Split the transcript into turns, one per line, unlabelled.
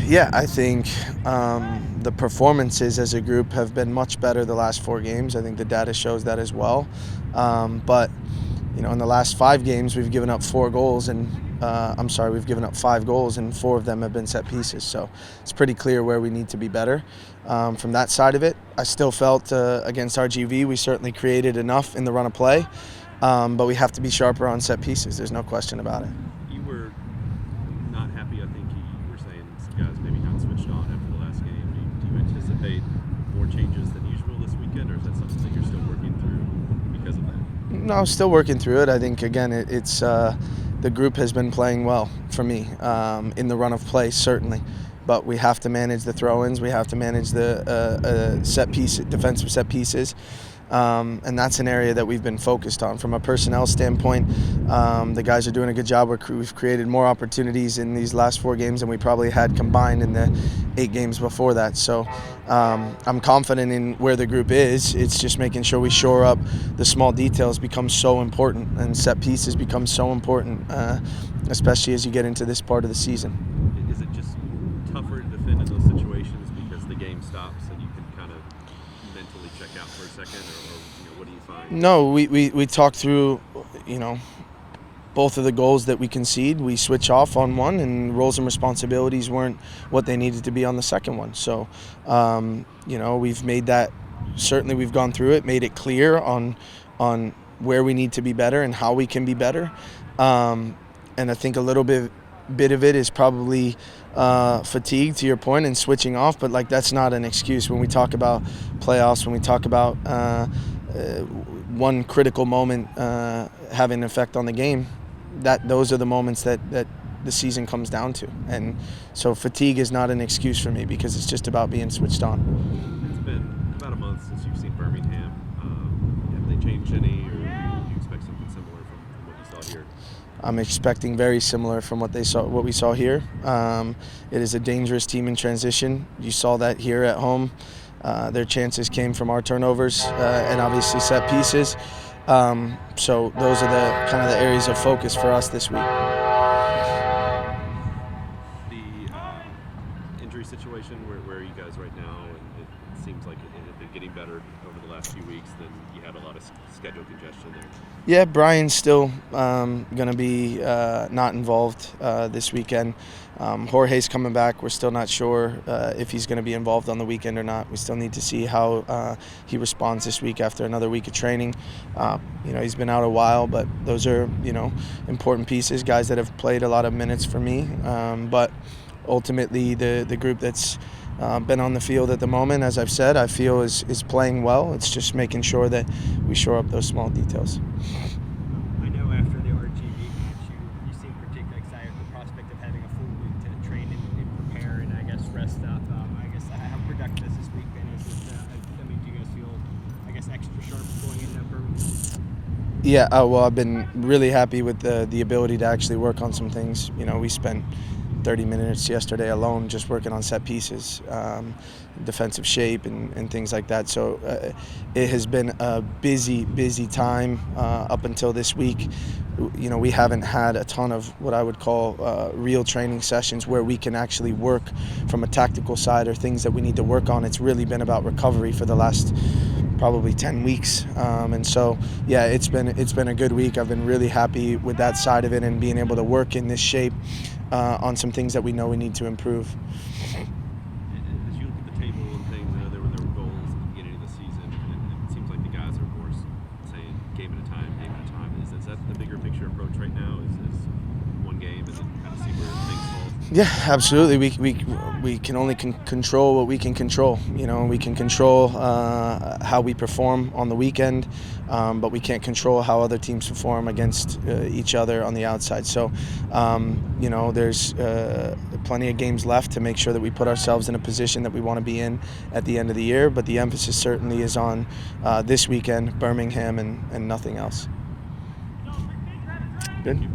Yeah, I think the performances as a group have been much better the last 4 games. I think the data shows that as well. But in the last 5 games, we've given up 4 goals, and we've given up 5 goals, and 4 of them have been set pieces. So it's pretty clear where we need to be better. From that side of it, I still felt against RGV we certainly created enough in the run of play, but we have to be sharper on set pieces. There's no question about it.
You were not happy, I think you were saying some guys maybe not switched on after the last game. Do you anticipate more changes than usual this weekend, or is that something that you're still working through because of that?
No, still working through it. I think, again, it's the group has been playing well for me in the run of play, certainly. But we have to manage the throw-ins. We have to manage the defensive set pieces. And that's an area that we've been focused on. From a personnel standpoint, the guys are doing a good job. We've created more opportunities in these last 4 games than we probably had combined in the 8 games before that. So I'm confident in where the group is. It's just making sure we shore up the small details become so important, and set pieces become so important, especially as you get into this part of the season.
Is it just tougher to defend in those situations because the game stops and you can kind of mentally check out for a second, or what do you find?
No, we talked through, both of the goals that we concede. We switch off on one, and roles and responsibilities weren't what they needed to be on the second one. So, we've made that. Certainly, we've gone through it, made it clear on where we need to be better and how we can be better. And I think a little bit of it is probably fatigue, to your point, and switching off. But that's not an excuse when we talk about playoffs. When we talk about one critical moment having an effect on the game, those are the moments that the season comes down to. And so fatigue is not an excuse for me, because it's just about being switched on.
It's been about a month since you've seen Birmingham. Have they changed any, or do you expect something similar from what you saw here?
I'm expecting very similar from what we saw here. It is a dangerous team in transition. You saw that here at home. Their chances came from our turnovers and obviously set pieces. So those are the kind of the areas of focus for us this week.
The injury situation, where are you guys right now? And it seems like it had been getting better over the last few weeks. Then you had a lot of schedule congestion there.
Yeah, Brian's still going to be not involved this weekend. Jorge's coming back. We're still not sure if he's going to be involved on the weekend or not. We still need to see how he responds this week after another week of training. He's been out a while, but those are, important pieces, guys that have played a lot of minutes for me. But ultimately, the group that's been on the field at the moment, as I've said, I feel is playing well. It's just making sure that we shore up those small details.
I know after the RGV match, you seem particularly excited with the prospect of having a full week to train and prepare and, I guess, rest up. How productive has this week been? Do you guys feel, extra sharp going into Birmingham?
Yeah, well, I've been really happy with the ability to actually work on some things. We spent 30 minutes yesterday alone just working on set pieces, defensive shape and things like that. So it has been a busy time up until this week. We haven't had a ton of what I would call real training sessions where we can actually work from a tactical side or things that we need to work on. It's really been about recovery for the last probably 10 weeks. And so, yeah, it's been a good week. I've been really happy with that side of it and being able to work in this shape on some things that we know we need to improve.
As you look at the table and things, there were goals at the beginning of the season, and it seems like the guys are, of course, saying game at a time. Is that the bigger picture approach right now? Is one game and then kind of see where things fall?
Yeah, absolutely. We can only control what we can control. We can control how we perform on the weekend, but we can't control how other teams perform against each other on the outside. So, there's plenty of games left to make sure that we put ourselves in a position that we want to be in at the end of the year. But the emphasis certainly is on this weekend, Birmingham, and nothing else. Good.